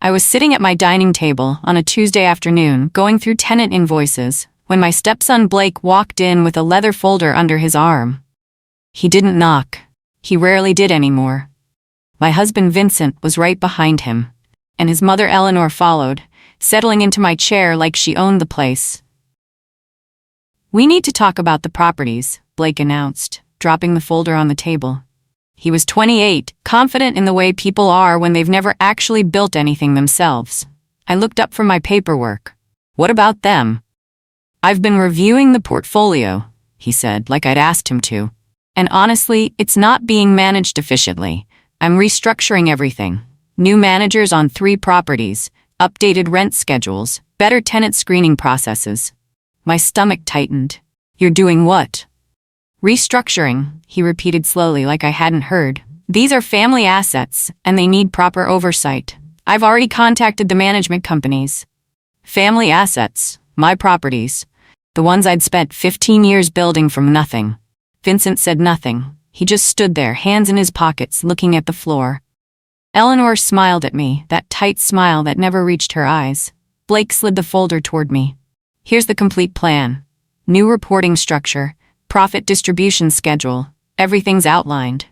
I was sitting at my dining table on a Tuesday afternoon going through tenant invoices when my stepson Blake walked in with a leather folder under his arm. He didn't knock. He rarely did anymore. My husband Vincent was right behind him, and his mother Eleanor followed, settling into my chair like she owned the place. "We need to talk about the properties," Blake announced, dropping the folder on the table. He was 28, confident in the way people are when they've never actually built anything themselves. I looked up from my paperwork. "What about them?" "I've been reviewing the portfolio," he said, like I'd asked him to. "And honestly, it's not being managed efficiently. I'm restructuring everything. New managers on 3 properties, updated rent schedules, better tenant screening processes." My stomach tightened. "You're doing what?" "Restructuring," he repeated slowly like I hadn't heard. "These are family assets, and they need proper oversight. I've already contacted the management companies." Family assets, my properties, the ones I'd spent 15 years building from nothing. Vincent said nothing. He just stood there, hands in his pockets, looking at the floor. Eleanor smiled at me, that tight smile that never reached her eyes. Blake slid the folder toward me. "Here's the complete plan. New reporting structure, profit distribution schedule, everything's outlined."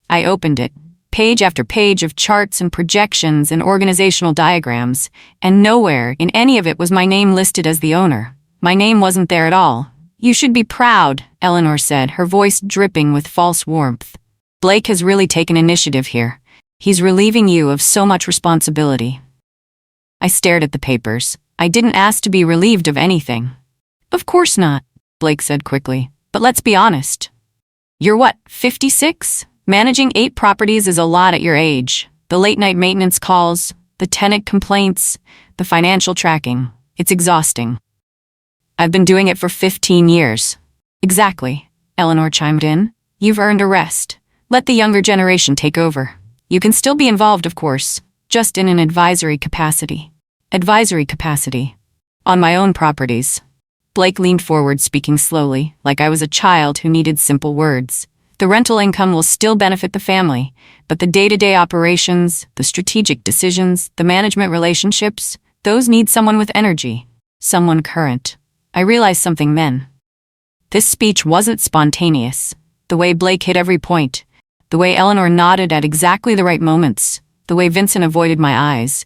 I opened it. Page after page of charts and projections and organizational diagrams, and nowhere in any of it was my name listed as the owner. My name wasn't there at all. "You should be proud," Eleanor said, her voice dripping with false warmth. "Blake has really taken initiative here. He's relieving you of so much responsibility." I stared at the papers. I didn't ask to be relieved of anything. "Of course not," Blake said quickly. "But let's be honest. You're what, 56? Managing 8 properties is a lot at your age. The late-night maintenance calls, the tenant complaints, the financial tracking. It's exhausting." "I've been doing it for 15 years. "Exactly," Eleanor chimed in. "You've earned a rest. Let the younger generation take over. You can still be involved, of course, just in an advisory capacity." "Advisory capacity? On my own properties?" Blake leaned forward, speaking slowly, like I was a child who needed simple words. "The rental income will still benefit the family, but the day-to-day operations, the strategic decisions, the management relationships, those need someone with energy, someone current." I realized something then. This speech wasn't spontaneous. The way Blake hit every point, the way Eleanor nodded at exactly the right moments, the way Vincent avoided my eyes.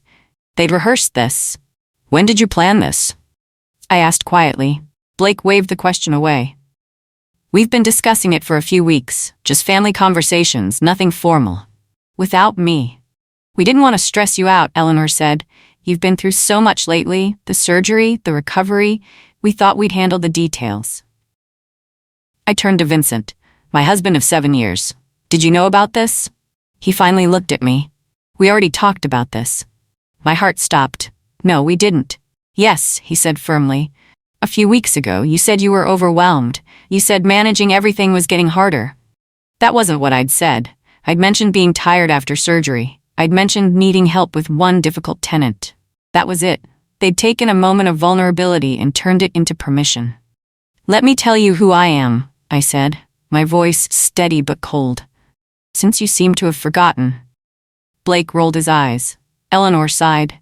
They'd rehearsed this. "When did you plan this?" I asked quietly. Blake waved the question away. "We've been discussing it for a few weeks, just family conversations, nothing formal. Without me." "We didn't want to stress you out," Eleanor said. "You've been through so much lately, the surgery, the recovery. We thought we'd handle the details." I turned to Vincent, my husband of 7 years. "Did you know about this?" He finally looked at me. "We already talked about this." My heart stopped. "No, we didn't." "Yes," he said firmly. "A few weeks ago, you said you were overwhelmed. You said managing everything was getting harder." That wasn't what I'd said. I'd mentioned being tired after surgery. I'd mentioned needing help with one difficult tenant. That was it. They'd taken a moment of vulnerability and turned it into permission. "Let me tell you who I am," I said, my voice steady but cold. "Since you seem to have forgotten." Blake rolled his eyes. Eleanor sighed.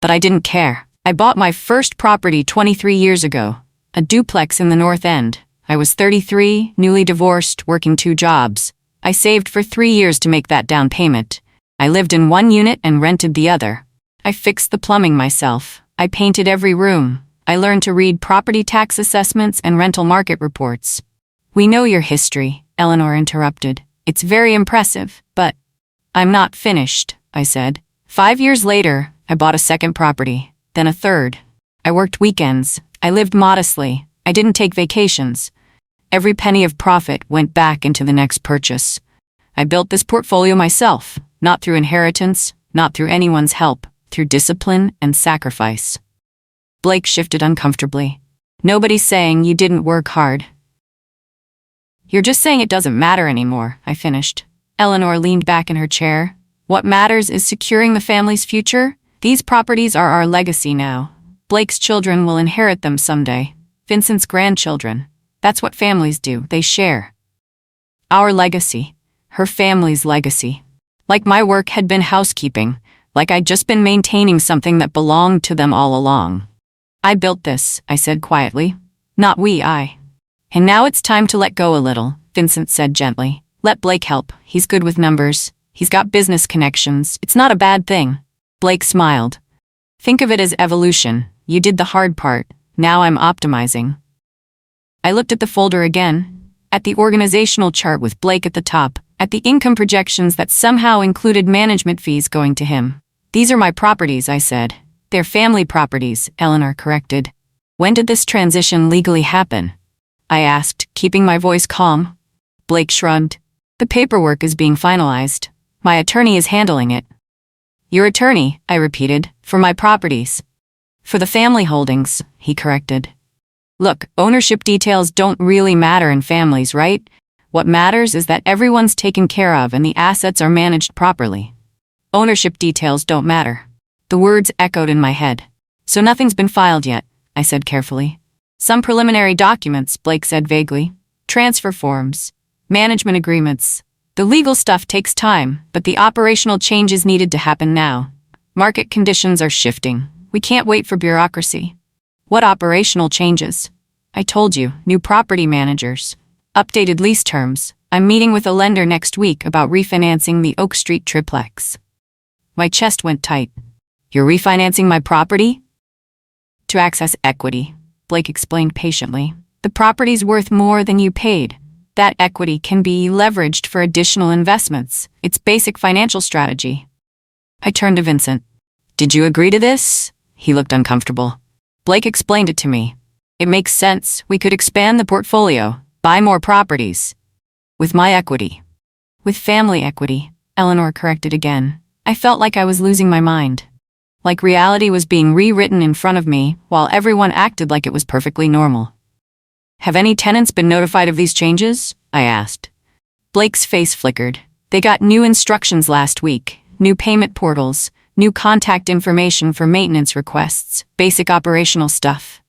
"But I didn't care. I bought my first property 23 years ago, a duplex in the North End. I was 33, newly divorced, working 2 jobs. I saved for 3 years to make that down payment. I lived in one unit and rented the other. I fixed the plumbing myself. I painted every room. I learned to read property tax assessments and rental market reports." "We know your history," Eleanor interrupted. "It's very impressive, but—" "I'm not finished," I said. 5 years later, I bought a second property, then a third. I worked weekends. I lived modestly. I didn't take vacations. Every penny of profit went back into the next purchase. I built this portfolio myself, not through inheritance, not through anyone's help, through discipline and sacrifice." Blake shifted uncomfortably. "Nobody's saying you didn't work hard. You're just saying it doesn't matter anymore," I finished. Eleanor leaned back in her chair. "What matters is securing the family's future. These properties are our legacy now. Blake's children will inherit them someday. Vincent's grandchildren. That's what families do, they share. Our legacy. Her family's legacy. Like my work had been housekeeping, like I'd just been maintaining something that belonged to them all along. I built this, I said quietly. Not we, I. And now it's time to let go a little, Vincent said gently. Let Blake help. He's good with numbers. He's got business connections. It's not a bad thing. Blake smiled. Think of it as evolution. You did the hard part. Now I'm optimizing. I looked at the folder again, at the organizational chart with Blake at the top, at the income projections that somehow included management fees going to him. These are my properties, I said. They're family properties, Eleanor corrected. When did this transition legally happen? I asked, keeping my voice calm. Blake shrugged. The paperwork is being finalized. My attorney is handling it. Your attorney, I repeated, for my properties. For the family holdings, he corrected. Look, ownership details don't really matter in families, right? What matters is that everyone's taken care of and the assets are managed properly. Ownership details don't matter. The words echoed in my head. So nothing's been filed yet, I said carefully. Some preliminary documents, Blake said vaguely. Transfer forms. Management agreements. The legal stuff takes time, but the operational changes needed to happen now. Market conditions are shifting. We can't wait for bureaucracy. What operational changes? I told you, new property managers. Updated lease terms. I'm meeting with a lender next week about refinancing the Oak Street triplex. My chest went tight. You're refinancing my property? To access equity, Blake explained patiently. The property's worth more than you paid. That equity can be leveraged for additional investments. It's basic financial strategy. I turned to Vincent. Did you agree to this? He looked uncomfortable. Blake explained it to me. It makes sense. We could expand the portfolio, buy more properties. With my equity. With family equity, Eleanor corrected again. I felt like I was losing my mind. Like reality was being rewritten in front of me, while everyone acted like it was perfectly normal. Have any tenants been notified of these changes? I asked. Blake's face flickered. They got new instructions last week, new payment portals, new contact information for maintenance requests, basic operational stuff.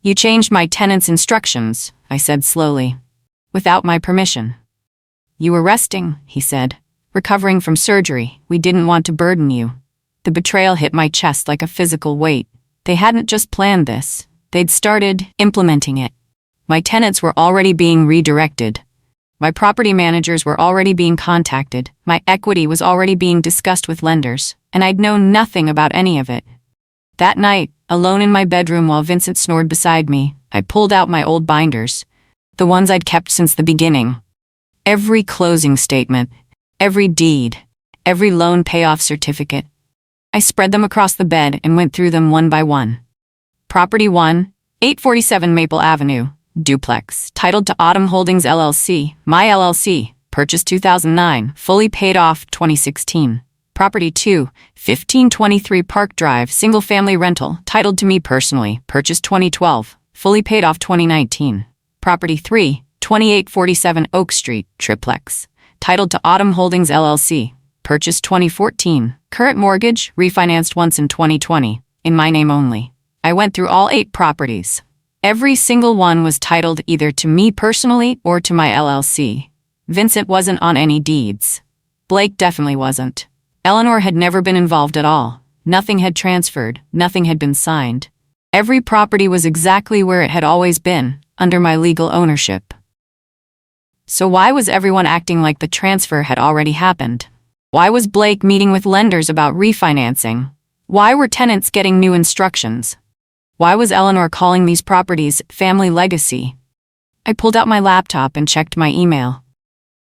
You changed my tenant's instructions, I said slowly. Without my permission. You were resting, he said. Recovering from surgery, we didn't want to burden you. The betrayal hit my chest like a physical weight. They hadn't just planned this. They'd started implementing it. My tenants were already being redirected. My property managers were already being contacted. My equity was already being discussed with lenders, and I'd known nothing about any of it. That night, alone in my bedroom while Vincent snored beside me, I pulled out my old binders, the ones I'd kept since the beginning. Every closing statement, every deed, every loan payoff certificate. I spread them across the bed and went through them one by one. Property 1, 847 Maple Avenue, duplex, titled to Autumn Holdings LLC, my LLC, purchased 2009, fully paid off 2016. Property 2, 1523 Park Drive, single-family rental, titled to me personally, purchased 2012, fully paid off 2019. Property 3, 2847 Oak Street, triplex, titled to Autumn Holdings LLC, purchased 2014, current mortgage, refinanced once in 2020, in my name only. I went through all 8 properties. Every single one was titled either to me personally or to my LLC. Vincent wasn't on any deeds. Blake definitely wasn't. Eleanor had never been involved at all. Nothing had transferred, nothing had been signed. Every property was exactly where it had always been, under my legal ownership. So why was everyone acting like the transfer had already happened? Why was Blake meeting with lenders about refinancing? Why were tenants getting new instructions? Why was Eleanor calling these properties family legacy? I pulled out my laptop and checked my email.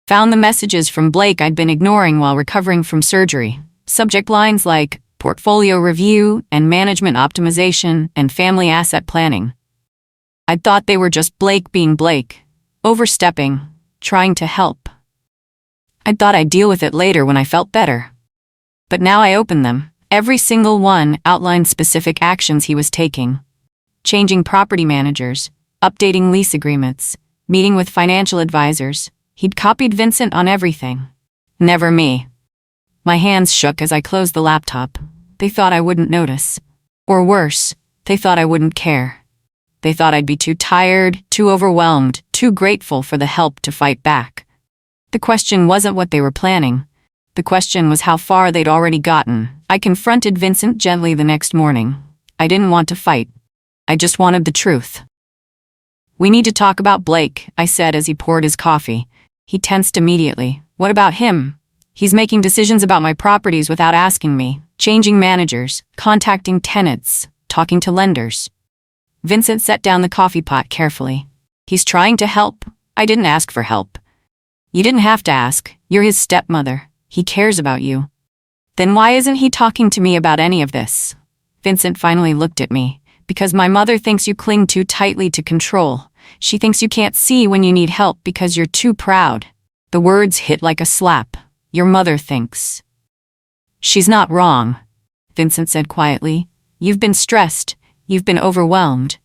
Found the messages from Blake I'd been ignoring while recovering from surgery. Subject lines like portfolio review and management optimization and family asset planning. I'd thought they were just Blake being Blake, overstepping, trying to help. I'd thought I'd deal with it later when I felt better. But now I opened them. Every single one outlined specific actions he was taking. Changing property managers, updating lease agreements, meeting with financial advisors. He'd copied Vincent on everything. Never me. My hands shook as I closed the laptop. They thought I wouldn't notice. Or worse, they thought I wouldn't care. They thought I'd be too tired, too overwhelmed, too grateful for the help to fight back. The question wasn't what they were planning. The question was how far they'd already gotten. I confronted Vincent gently the next morning. I didn't want to fight. I just wanted the truth. "We need to talk about Blake," I said as he poured his coffee. He tensed immediately. "What about him?" "He's making decisions about my properties without asking me, changing managers, contacting tenants, talking to lenders." Vincent set down the coffee pot carefully. "He's trying to help. I didn't ask for help." "You didn't have to ask. You're his stepmother. He cares about you." "Then why isn't he talking to me about any of this?" Vincent finally looked at me. "Because my mother thinks you cling too tightly to control. She thinks you can't see when you need help because you're too proud." The words hit like a slap. "Your mother thinks." "She's not wrong," Vincent said quietly. "You've been stressed. You've been overwhelmed.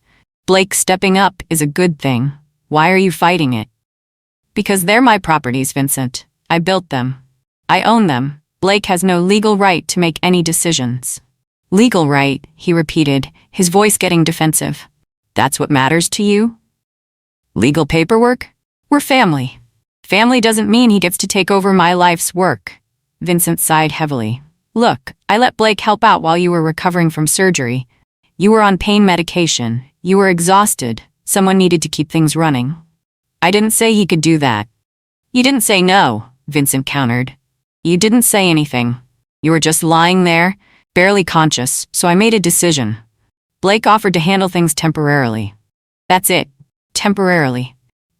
Blake stepping up is a good thing. Why are you fighting it?" "Because they're my properties, Vincent. I built them. I own them. Blake has no legal right to make any decisions." "Legal right," he repeated, his voice getting defensive. "That's what matters to you? Legal paperwork? We're family. Family doesn't mean he gets to take over my life's work." Vincent sighed heavily. "Look, I let Blake help out while you were recovering from surgery. You were on pain medication. You were exhausted. Someone needed to keep things running. I didn't say he could do that." "You didn't say no," Vincent countered. "You didn't say anything. You were just lying there, barely conscious, so I made a decision. Blake offered to handle things temporarily. That's it. Temporarily.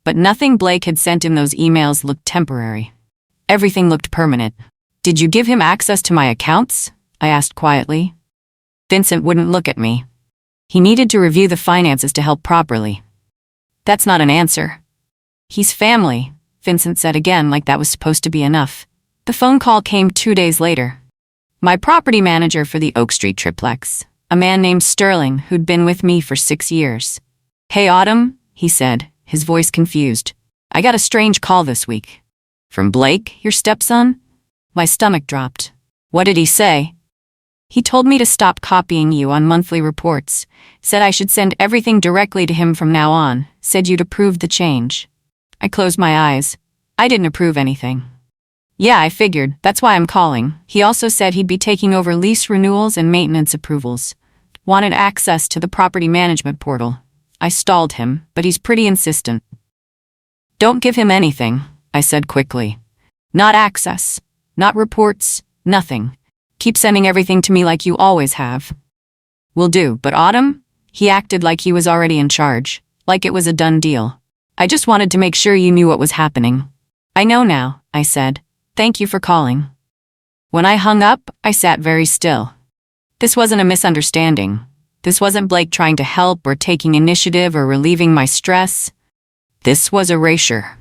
But nothing Blake had sent in those emails looked temporary. Everything looked permanent." "Did you give him access to my accounts?" I asked quietly. Vincent wouldn't look at me. He needed to review the finances to help properly. "That's not an answer." "He's family," Vincent said again like that was supposed to be enough. The phone call came 2 days later. My property manager for the Oak Street triplex, a man named Sterling who'd been with me for 6 years. "Hey, Autumn," he said, his voice confused. "I got a strange call this week." "From Blake, your stepson?" My stomach dropped. "What did he say?" "He told me to stop copying you on monthly reports, said I should send everything directly to him from now on, said you'd approve the change." I closed my eyes. I didn't approve anything. "Yeah, I figured. That's why I'm calling." He also said he'd be taking over lease renewals and maintenance approvals. Wanted access to the property management portal. I stalled him, but he's pretty insistent. "Don't give him anything," I said quickly. "Not access. Not reports. Nothing. Keep sending everything to me like you always have." "Will do, but Autumn?" He acted like he was already in charge, like it was a done deal. "I just wanted to make sure you knew what was happening." "I know now," I said. "Thank you for calling." When I hung up, I sat very still. This wasn't a misunderstanding. This wasn't Blake trying to help or taking initiative or relieving my stress. This was erasure.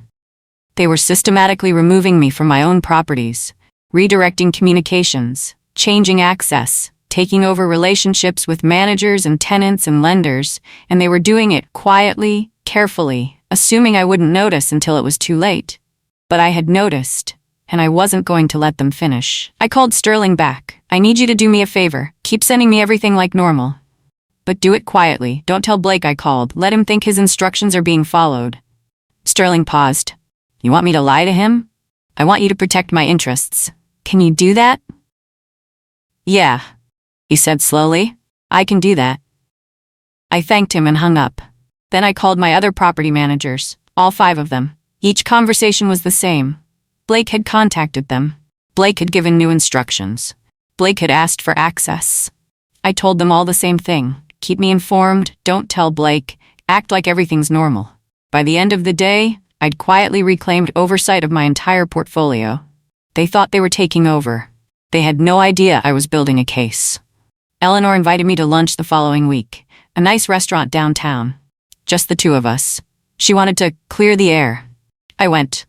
They were systematically removing me from my own properties, redirecting communications, changing access, taking over relationships with managers and tenants and lenders, and they were doing it quietly, carefully, assuming I wouldn't notice until it was too late. But I had noticed, and I wasn't going to let them finish. I called Sterling back. "I need you to do me a favor. Keep sending me everything like normal. But do it quietly. Don't tell Blake I called. Let him think his instructions are being followed." Sterling paused. "You want me to lie to him?" "I want you to protect my interests. Can you do that?" "Yeah," he said slowly. "I can do that." I thanked him and hung up. Then I called my other property managers, all 5 of them. Each conversation was the same. Blake had contacted them. Blake had given new instructions. Blake had asked for access. I told them all the same thing. Keep me informed, don't tell Blake, act like everything's normal. By the end of the day, I'd quietly reclaimed oversight of my entire portfolio. They thought they were taking over. They had no idea I was building a case. Eleanor invited me to lunch the following week, a nice restaurant downtown. Just the 2 of us. She wanted to clear the air. I went.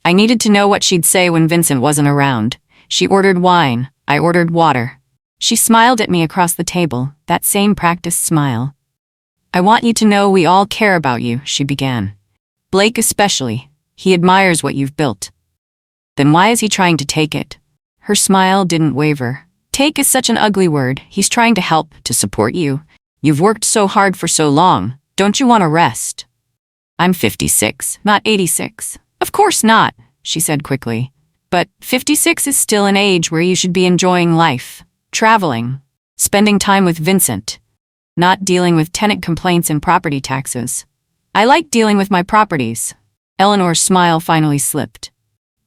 I needed to know what she'd say when Vincent wasn't around. She ordered wine. I ordered water. She smiled at me across the table, that same practiced smile. "I want you to know we all care about you," she began. "Blake especially. He admires what you've built." "Then why is he trying to take it?" Her smile didn't waver. "Take is such an ugly word. He's trying to help, to support you. You've worked so hard for so long. Don't you want to rest?" "I'm 56, not 86. "Of course not," she said quickly. But 56 is still an age where you should be enjoying life, traveling, spending time with Vincent, not dealing with tenant complaints and property taxes. I like dealing with my properties. Eleanor's smile finally slipped.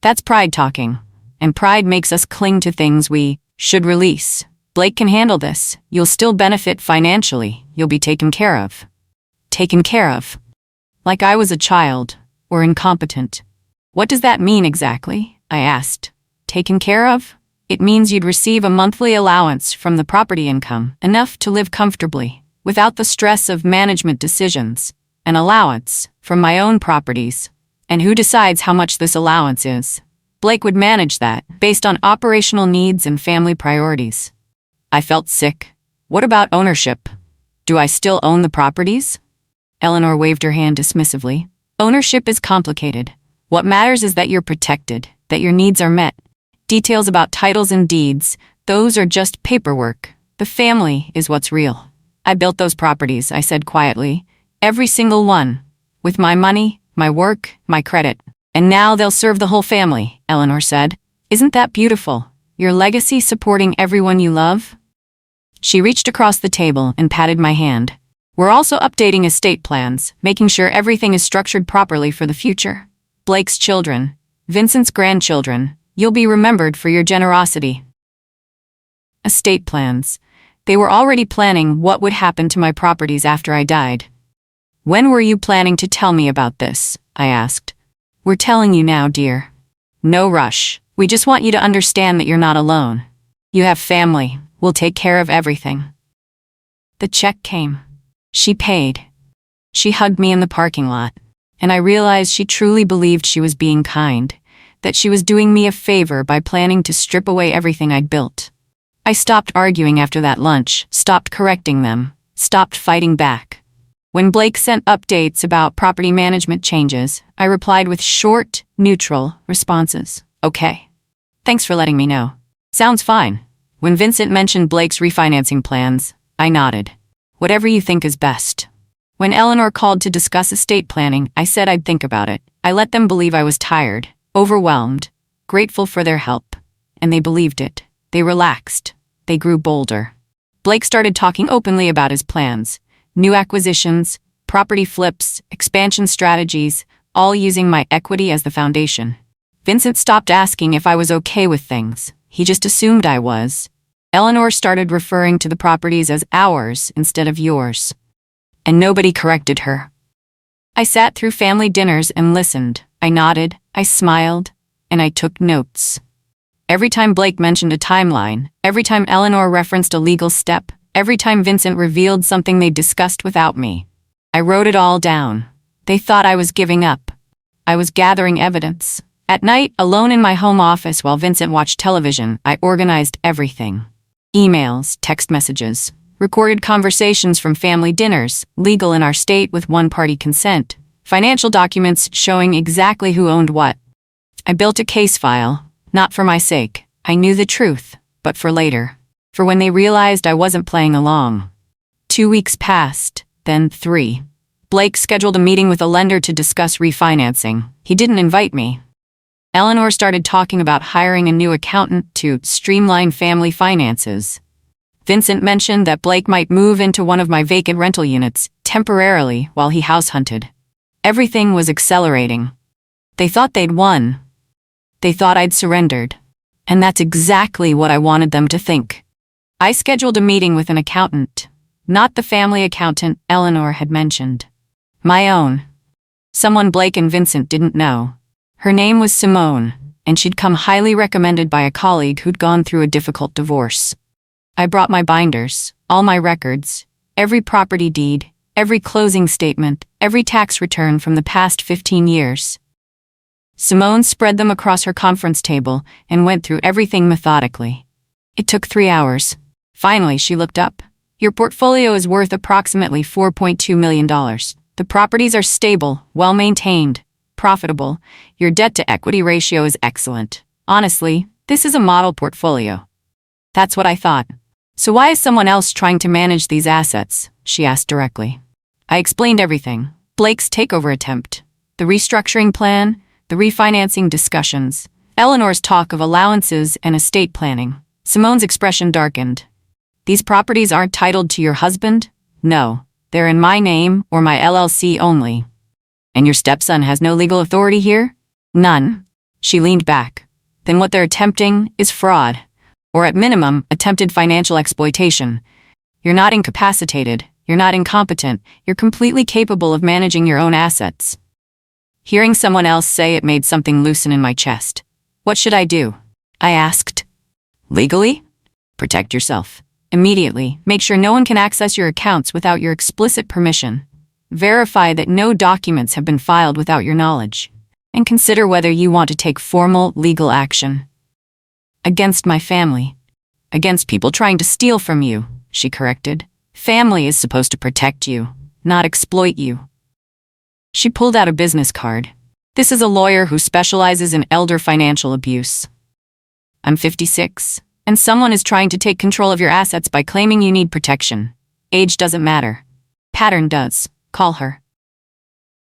That's pride talking, and pride makes us cling to things we should release. Blake can handle this. You'll still benefit financially. You'll be taken care of. Taken care of? Like I was a child, or incompetent. What does that mean exactly? I asked. Taken care of? It means you'd receive a monthly allowance from the property income, enough to live comfortably, without the stress of management decisions. An allowance from my own properties. And who decides how much this allowance is? Blake would manage that, based on operational needs and family priorities. I felt sick. What about ownership? Do I still own the properties? Eleanor waved her hand dismissively. Ownership is complicated. What matters is that you're protected, that your needs are met. Details about titles and deeds, those are just paperwork. The family is what's real. I built those properties, I said quietly. Every single one. With my money, my work, my credit. And now they'll serve the whole family, Eleanor said. Isn't that beautiful? Your legacy supporting everyone you love? She reached across the table and patted my hand. We're also updating estate plans, making sure everything is structured properly for the future. Blake's children, Vincent's grandchildren, you'll be remembered for your generosity. Estate plans. They were already planning what would happen to my properties after I died. When were you planning to tell me about this? I asked. We're telling you now, dear. No rush. We just want you to understand that you're not alone. You have family. We'll take care of everything. The check came. She paid. She hugged me in the parking lot, and I realized she truly believed she was being kind, that she was doing me a favor by planning to strip away everything I'd built. I stopped arguing after that lunch, stopped correcting them, stopped fighting back. When Blake sent updates about property management changes, I replied with short, neutral responses. Okay. Thanks for letting me know. Sounds fine. When Vincent mentioned Blake's refinancing plans, I nodded. Whatever you think is best. When Eleanor called to discuss estate planning, I said I'd think about it. I let them believe I was tired, overwhelmed, grateful for their help. And they believed it. They relaxed. They grew bolder. Blake started talking openly about his plans. New acquisitions, property flips, expansion strategies, all using my equity as the foundation. Vincent stopped asking if I was okay with things. He just assumed I was. Eleanor started referring to the properties as ours instead of yours. And nobody corrected her. I sat through family dinners and listened. I nodded, I smiled, and I took notes. Every time Blake mentioned a timeline, every time Eleanor referenced a legal step, every time Vincent revealed something they'd discussed without me, I wrote it all down. They thought I was giving up. I was gathering evidence. At night, alone in my home office while Vincent watched television, I organized everything. Emails, text messages, recorded conversations from family dinners, legal in our state with one-party consent, financial documents showing exactly who owned what. I built a case file, not for my sake. I knew the truth, but for later. For when they realized I wasn't playing along. 2 weeks passed, then 3. Blake scheduled a meeting with a lender to discuss refinancing. He didn't invite me. Eleanor started talking about hiring a new accountant to streamline family finances. Vincent mentioned that Blake might move into one of my vacant rental units temporarily while he house hunted. Everything was accelerating. They thought they'd won. They thought I'd surrendered. And that's exactly what I wanted them to think. I scheduled a meeting with an accountant, not the family accountant Eleanor had mentioned. My own. Someone Blake and Vincent didn't know. Her name was Simone, and she'd come highly recommended by a colleague who'd gone through a difficult divorce. I brought my binders, all my records, every property deed, every closing statement, every tax return from the past 15 years. Simone spread them across her conference table and went through everything methodically. It took 3 hours. Finally, she looked up. Your portfolio is worth approximately $4.2 million. The properties are stable, well-maintained, profitable. Your debt-to-equity ratio is excellent. Honestly, this is a model portfolio. That's what I thought. So why is someone else trying to manage these assets? She asked directly. I explained everything. Blake's takeover attempt, the restructuring plan, the refinancing discussions. Eleanor's talk of allowances and estate planning. Simone's expression darkened. These properties aren't titled to your husband? No, they're in my name or my LLC only. And your stepson has no legal authority here? None. She leaned back. Then what they're attempting is fraud, or at minimum, attempted financial exploitation. You're not incapacitated, you're not incompetent, you're completely capable of managing your own assets. Hearing someone else say it made something loosen in my chest. What should I do? I asked. Legally? Protect yourself. Immediately, make sure no one can access your accounts without your explicit permission. Verify that no documents have been filed without your knowledge. And consider whether you want to take formal legal action. Against my family. Against people trying to steal from you, she corrected. Family is supposed to protect you, not exploit you. She pulled out a business card. This is a lawyer who specializes in elder financial abuse. I'm 56, and someone is trying to take control of your assets by claiming you need protection. Age doesn't matter. Pattern does. Call her.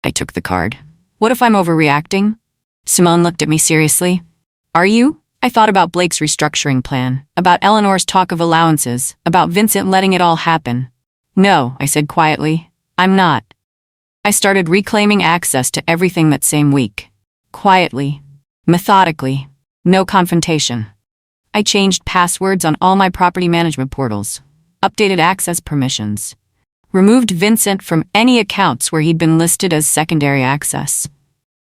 I took the card. What if I'm overreacting? Simone looked at me seriously. Are you? I thought about Blake's restructuring plan, about Eleanor's talk of allowances, about Vincent letting it all happen. No, I said quietly. I'm not. I started reclaiming access to everything that same week. Quietly. Methodically. No confrontation. I changed passwords on all my property management portals. Updated access permissions. Removed Vincent from any accounts where he'd been listed as secondary access.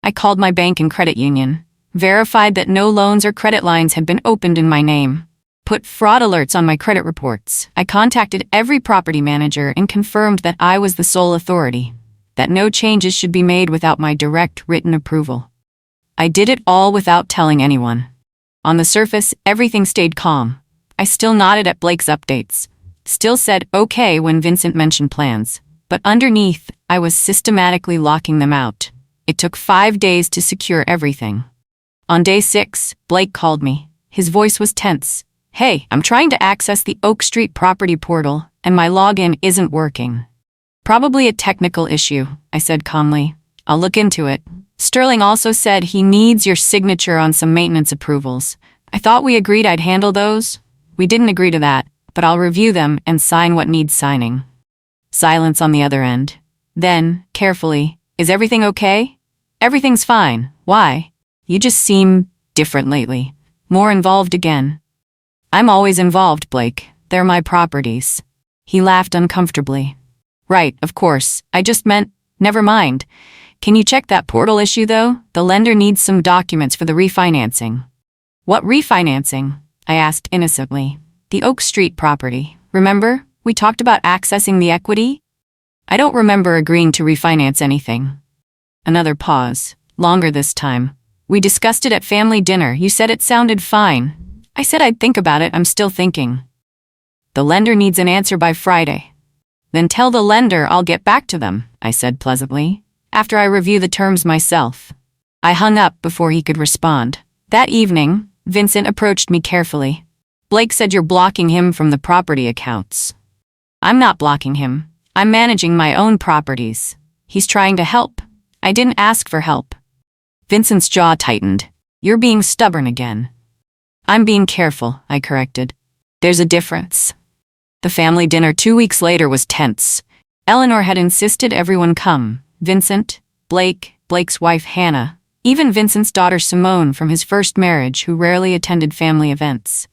I called my bank and credit union. Verified that no loans or credit lines had been opened in my name. Put fraud alerts on my credit reports. I contacted every property manager and confirmed that I was the sole authority. That no changes should be made without my direct written approval. I did it all without telling anyone. On the surface, everything stayed calm. I still nodded at Blake's updates. Still said okay when Vincent mentioned plans. But underneath, I was systematically locking them out. It took 5 days to secure everything. On day 6, Blake called me. His voice was tense. Hey, I'm trying to access the Oak Street property portal, and my login isn't working. Probably a technical issue, I said calmly. I'll look into it. Sterling also said he needs your signature on some maintenance approvals. I thought we agreed I'd handle those. We didn't agree to that, but I'll review them and sign what needs signing. Silence on the other end. Then, carefully, is everything okay? Everything's fine. Why? You just seem different lately. More involved again. I'm always involved, Blake. They're my properties. He laughed uncomfortably. Right, of course. I just meant, never mind. Can you check that portal issue, though? The lender needs some documents for the refinancing. What refinancing? I asked innocently. The Oak Street property. Remember? We talked about accessing the equity? I don't remember agreeing to refinance anything. Another pause. Longer this time. We discussed it at family dinner. You said it sounded fine. I said I'd think about it. I'm still thinking. The lender needs an answer by Friday. Then tell the lender I'll get back to them, I said pleasantly, after I review the terms myself. I hung up before he could respond. That evening, Vincent approached me carefully. Blake said you're blocking him from the property accounts. I'm not blocking him. I'm managing my own properties. He's trying to help. I didn't ask for help. Vincent's jaw tightened. You're being stubborn again. I'm being careful, I corrected. There's a difference. The family dinner 2 weeks later was tense. Eleanor had insisted everyone come. Vincent, Blake, Blake's wife Hannah, even Vincent's daughter Simone from his first marriage who rarely attended family events.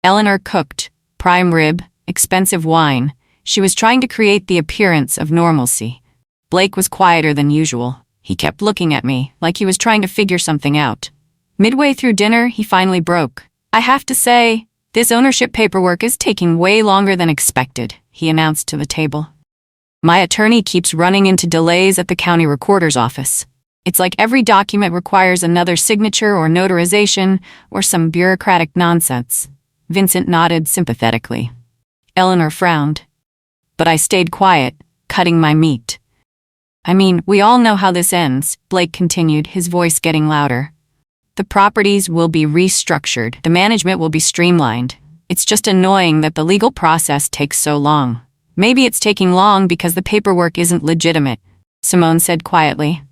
Eleanor cooked, prime rib, expensive wine. She was trying to create the appearance of normalcy. Blake was quieter than usual. He kept looking at me, like he was trying to figure something out. Midway through dinner, he finally broke. I have to say, this ownership paperwork is taking way longer than expected, he announced to the table. My attorney keeps running into delays at the county recorder's office. It's like every document requires another signature or notarization or some bureaucratic nonsense. Vincent nodded sympathetically. Eleanor frowned. But I stayed quiet, cutting my meat. I mean, we all know how this ends, Blake continued, his voice getting louder. The properties will be restructured. The management will be streamlined. It's just annoying that the legal process takes so long. Maybe it's taking long because the paperwork isn't legitimate, Simone said quietly.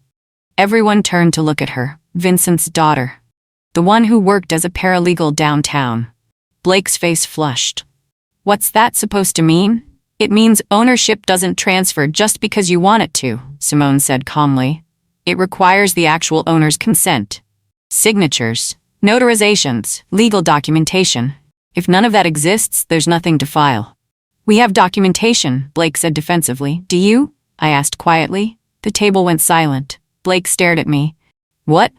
Everyone turned to look at her, Vincent's daughter. The one who worked as a paralegal downtown. Blake's face flushed. What's that supposed to mean? It means ownership doesn't transfer just because you want it to, Simone said calmly. It requires the actual owner's consent. Signatures, notarizations, legal documentation. If none of that exists, there's nothing to file. We have documentation, Blake said defensively. Do you? I asked quietly. The table went silent. Blake stared at me. What?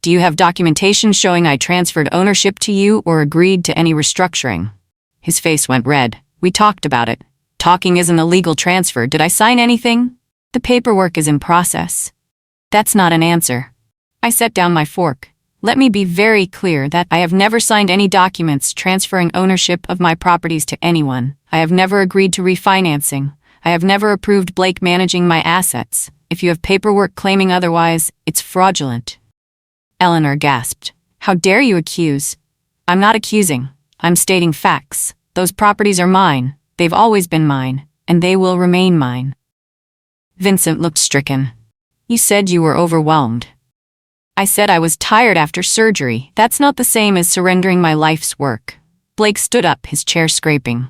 Do you have documentation showing I transferred ownership to you or agreed to any restructuring? His face went red. We talked about it. Talking isn't a legal transfer. Did I sign anything? The paperwork is in process. That's not an answer. I set down my fork. Let me be very clear that I have never signed any documents transferring ownership of my properties to anyone. I have never agreed to refinancing. I have never approved Blake managing my assets. If you have paperwork claiming otherwise, it's fraudulent. Eleanor gasped. How dare you accuse? I'm not accusing. I'm stating facts. Those properties are mine. They've always been mine, and they will remain mine. Vincent looked stricken. You said you were overwhelmed. I said I was tired after surgery. That's not the same as surrendering my life's work. Blake stood up, his chair scraping.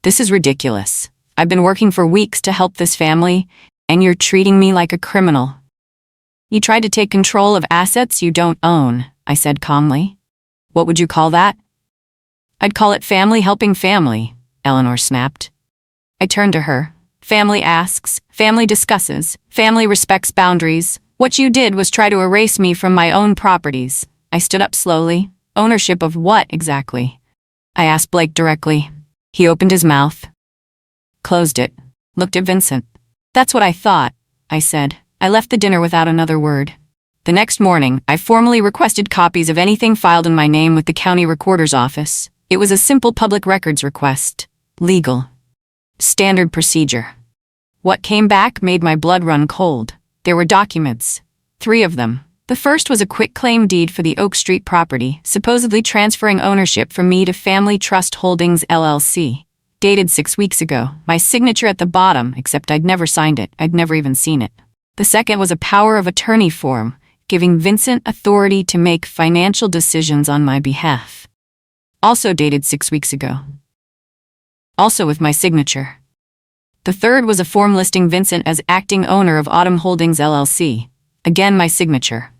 This is ridiculous. I've been working for weeks to help this family, and you're treating me like a criminal. You tried to take control of assets you don't own, I said calmly. What would you call that? I'd call it family helping family, Eleanor snapped. I turned to her. Family asks, family discusses, family respects boundaries. What you did was try to erase me from my own properties. I stood up slowly. Ownership of what exactly? I asked Blake directly. He opened his mouth, closed it, looked at Vincent. That's what I thought, I said. I left the dinner without another word. The next morning, I formally requested copies of anything filed in my name with the county recorder's office. It was a simple public records request. Legal. Standard procedure. What came back made my blood run cold. There were documents. 3 of them. The first was a quitclaim deed for the Oak Street property, supposedly transferring ownership from me to Family Trust Holdings, LLC. Dated 6 weeks ago. My signature at the bottom, except I'd never signed it. I'd never even seen it. The second was a power of attorney form, giving Vincent authority to make financial decisions on my behalf. Also dated 6 weeks ago. Also with my signature. The third was a form listing Vincent as acting owner of Autumn Holdings, LLC. Again, my signature.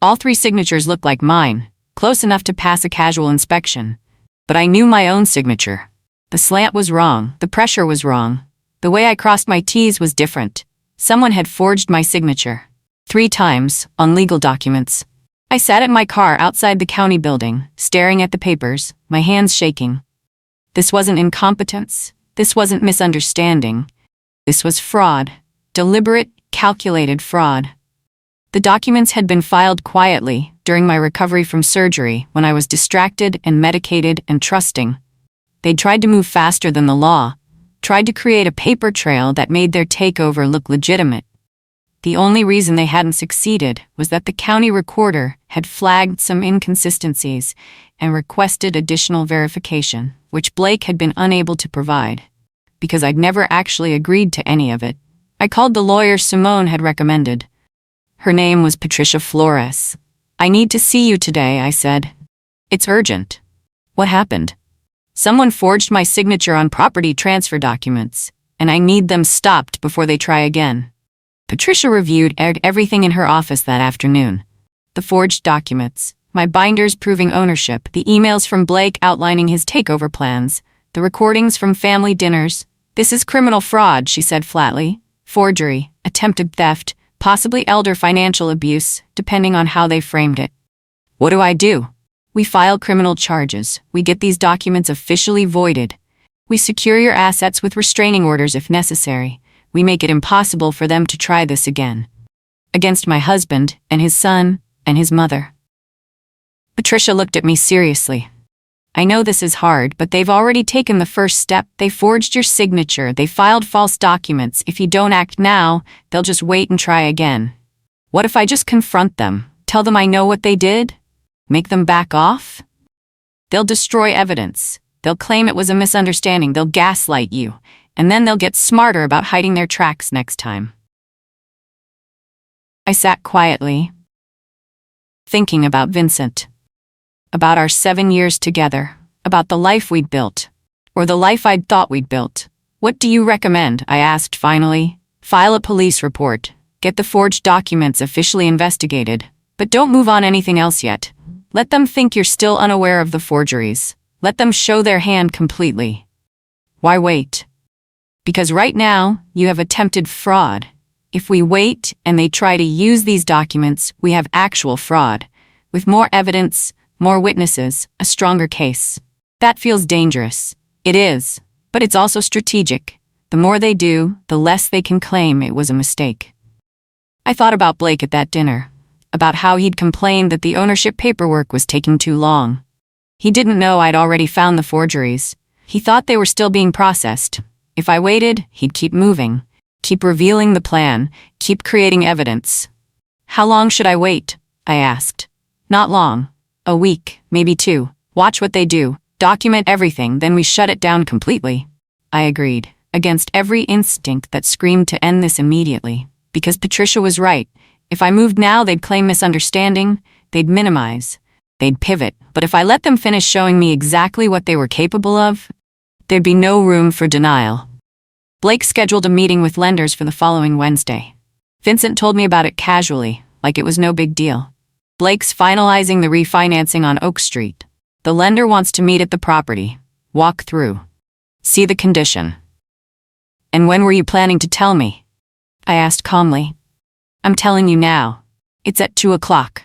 All 3 signatures looked like mine, close enough to pass a casual inspection. But I knew my own signature. The slant was wrong, the pressure was wrong. The way I crossed my T's was different. Someone had forged my signature. 3 times, on legal documents. I sat in my car outside the county building, staring at the papers, my hands shaking. This wasn't incompetence. This wasn't misunderstanding. This was fraud. Deliberate, calculated fraud. The documents had been filed quietly during my recovery from surgery when I was distracted and medicated and trusting. They'd tried to move faster than the law, tried to create a paper trail that made their takeover look legitimate. The only reason they hadn't succeeded was that the county recorder had flagged some inconsistencies and requested additional verification, which Blake had been unable to provide, because I'd never actually agreed to any of it. I called the lawyer Simone had recommended. Her name was Patricia Flores. I need to see you today, I said. It's urgent. What happened? Someone forged my signature on property transfer documents, and I need them stopped before they try again. Patricia reviewed everything in her office that afternoon. The forged documents, my binders proving ownership, the emails from Blake outlining his takeover plans, the recordings from family dinners. This is criminal fraud, she said flatly. Forgery, attempted theft, possibly elder financial abuse, depending on how they framed it. What do I do? We file criminal charges. We get these documents officially voided. We secure your assets with restraining orders if necessary. We make it impossible for them to try this again. Against my husband and his son and his mother. Patricia looked at me seriously. I know this is hard, but they've already taken the first step. They forged your signature. They filed false documents. If you don't act now, they'll just wait and try again. What if I just confront them? Tell them I know what they did? Make them back off? They'll destroy evidence. They'll claim it was a misunderstanding. They'll gaslight you. And then they'll get smarter about hiding their tracks next time. I sat quietly, thinking about Vincent. About our 7 years together. About the life we'd built. Or the life I'd thought we'd built. What do you recommend? I asked finally. File a police report. Get the forged documents officially investigated. But don't move on anything else yet. Let them think you're still unaware of the forgeries. Let them show their hand completely. Why wait? Because right now, you have attempted fraud. If we wait and they try to use these documents, we have actual fraud. With more evidence, more witnesses, a stronger case. That feels dangerous. It is. But it's also strategic. The more they do, the less they can claim it was a mistake. I thought about Blake at that dinner. About how he'd complained that the ownership paperwork was taking too long. He didn't know I'd already found the forgeries. He thought they were still being processed. If I waited, he'd keep moving. Keep revealing the plan. Keep creating evidence. How long should I wait? I asked. Not long. A week, maybe 2. Watch what they do. Document everything, then we shut it down completely. I agreed, against every instinct that screamed to end this immediately. Because Patricia was right. If I moved now, they'd claim misunderstanding, they'd minimize, they'd pivot. But if I let them finish showing me exactly what they were capable of, there'd be no room for denial. Blake scheduled a meeting with lenders for the following Wednesday. Vincent told me about it casually, like it was no big deal. Blake's finalizing the refinancing on Oak Street. The lender wants to meet at the property, walk through, see the condition. And when were you planning to tell me? I asked calmly. I'm telling you now. It's at 2 o'clock.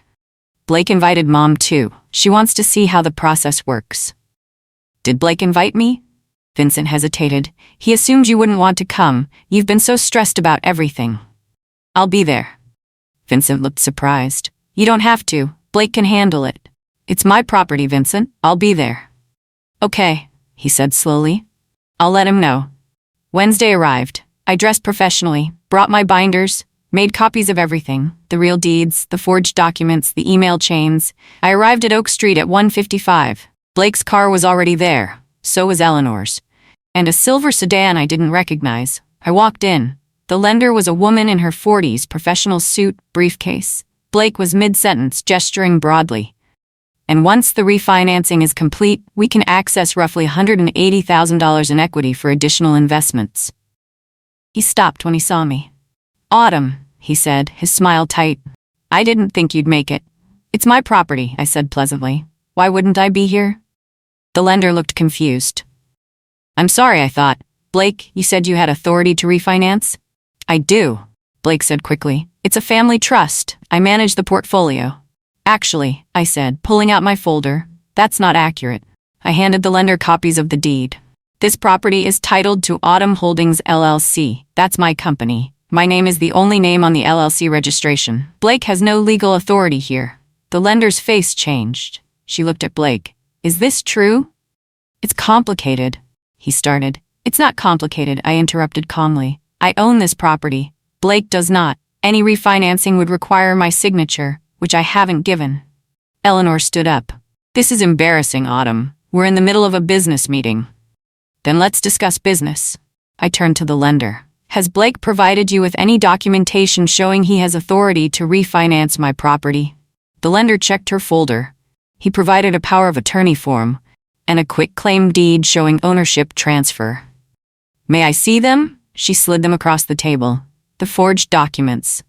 Blake invited Mom too. She wants to see how the process works. Did Blake invite me? Vincent hesitated. He assumed you wouldn't want to come. You've been so stressed about everything. I'll be there. Vincent looked surprised. You don't have to. Blake can handle it. It's my property, Vincent. I'll be there. Okay, he said slowly. I'll let him know. Wednesday arrived. I dressed professionally, brought my binders, made copies of everything, the real deeds, the forged documents, the email chains. I arrived at Oak Street at 1:55. Blake's car was already there. So was Eleanor's. And a silver sedan I didn't recognize. I walked in. The lender was a woman in her 40s, professional suit, briefcase. Blake was mid-sentence, gesturing broadly. And once the refinancing is complete, we can access roughly $180,000 in equity for additional investments. He stopped when he saw me. Autumn, he said, his smile tight. I didn't think you'd make it. It's my property, I said pleasantly. Why wouldn't I be here? The lender looked confused. I'm sorry, I thought. Blake, you said you had authority to refinance? I do, Blake said quickly. It's a family trust. I manage the portfolio. Actually, I said, pulling out my folder, that's not accurate. I handed the lender copies of the deed. This property is titled to Autumn Holdings LLC. That's my company. My name is the only name on the LLC registration. Blake has no legal authority here. The lender's face changed. She looked at Blake. Is this true? It's complicated, he started. It's not complicated, I interrupted calmly. I own this property. Blake does not. Any refinancing would require my signature, which I haven't given. Eleanor stood up. This is embarrassing, Autumn. We're in the middle of a business meeting. Then let's discuss business. I turned to the lender. Has Blake provided you with any documentation showing he has authority to refinance my property? The lender checked her folder. He provided a power of attorney form and a quitclaim deed showing ownership transfer. May I see them? She slid them across the table. The forged documents.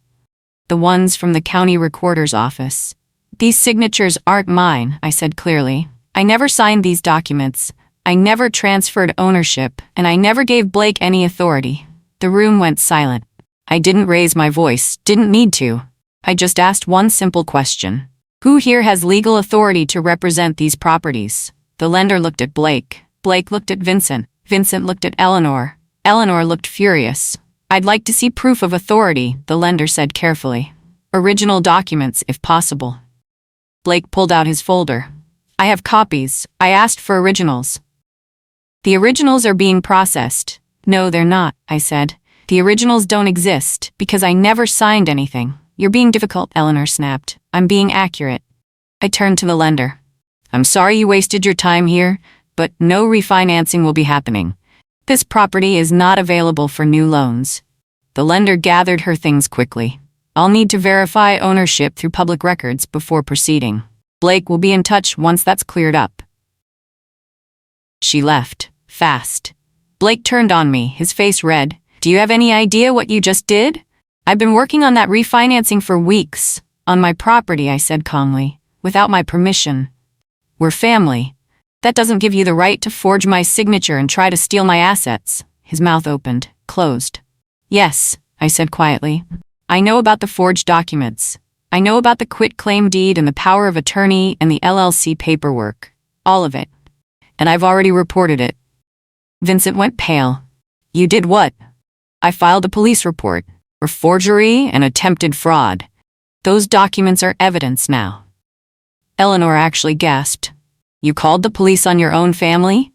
The ones from the county recorder's office. These signatures aren't mine, I said clearly. I never signed these documents. I never transferred ownership, and I never gave Blake any authority. The room went silent. I didn't raise my voice, didn't need to. I just asked one simple question. Who here has legal authority to represent these properties? The lender looked at Blake. Blake looked at Vincent. Vincent looked at Eleanor. Eleanor looked furious. I'd like to see proof of authority, the lender said carefully. Original documents, if possible. Blake pulled out his folder. I have copies. I asked for originals. The originals are being processed. No, they're not, I said. The originals don't exist, because I never signed anything. You're being difficult, Eleanor snapped. I'm being accurate. I turned to the lender. I'm sorry you wasted your time here, but no refinancing will be happening. This property is not available for new loans. The lender gathered her things quickly. I'll need to verify ownership through public records before proceeding. Blake will be in touch once that's cleared up." She left, fast. Blake turned on me, his face red. "Do you have any idea what you just did?" "I've been working on that refinancing for weeks. On my property," I said calmly, "without my permission. We're family. That doesn't give you the right to forge my signature and try to steal my assets." His mouth opened, closed. "Yes," I said quietly. "I know about the forged documents. I know about the quitclaim deed and the power of attorney and the LLC paperwork. All of it. And I've already reported it." Vincent went pale. "You did what?" "I filed a police report for forgery and attempted fraud. Those documents are evidence now." Eleanor actually gasped. "You called the police on your own family?"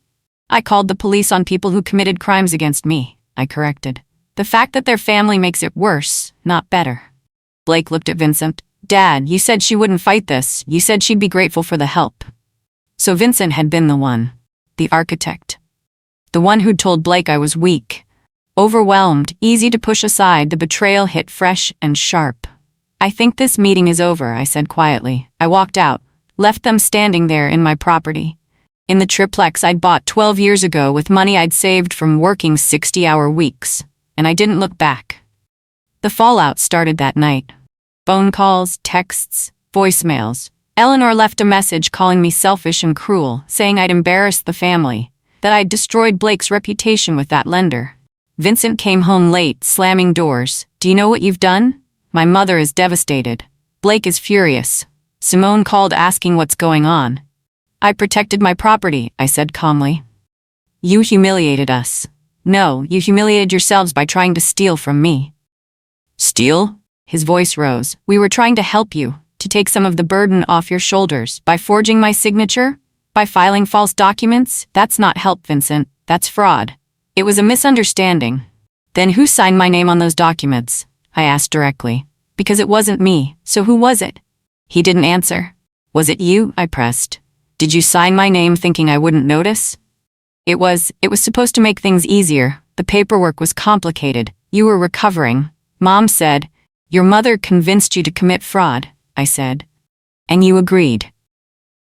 "I called the police on people who committed crimes against me," I corrected. "The fact that their family makes it worse, not better." Blake looked at Vincent. "Dad, you said she wouldn't fight this. You said she'd be grateful for the help." So Vincent had been the one. The architect. The one who'd told Blake I was weak. Overwhelmed, easy to push aside, the betrayal hit fresh and sharp. "I think this meeting is over," I said quietly. I walked out, left them standing there in my property. In the triplex I'd bought 12 years ago with money I'd saved from working 60-hour weeks. And I didn't look back. The fallout started that night. Phone calls, texts, voicemails. Eleanor left a message calling me selfish and cruel, saying I'd embarrassed the family, that I'd destroyed Blake's reputation with that lender. Vincent came home late, slamming doors. "Do you know what you've done?" "My mother is devastated. Blake is furious." Simone called asking what's going on. "I protected my property," I said calmly. "You humiliated us." "No, you humiliated yourselves by trying to steal from me." "Steal?" His voice rose. "We were trying to help you, to take some of the burden off your shoulders, by forging my signature, by filing false documents. That's not help, Vincent. That's fraud. It was a misunderstanding." "Then who signed my name on those documents?" I asked directly. "Because it wasn't me, so who was it?" He didn't answer. "Was it you?" I pressed. "Did you sign my name thinking I wouldn't notice?" It was supposed to make things easier. The paperwork was complicated. You were recovering. Mom said, "Your mother convinced you to commit fraud," I said. "And you agreed."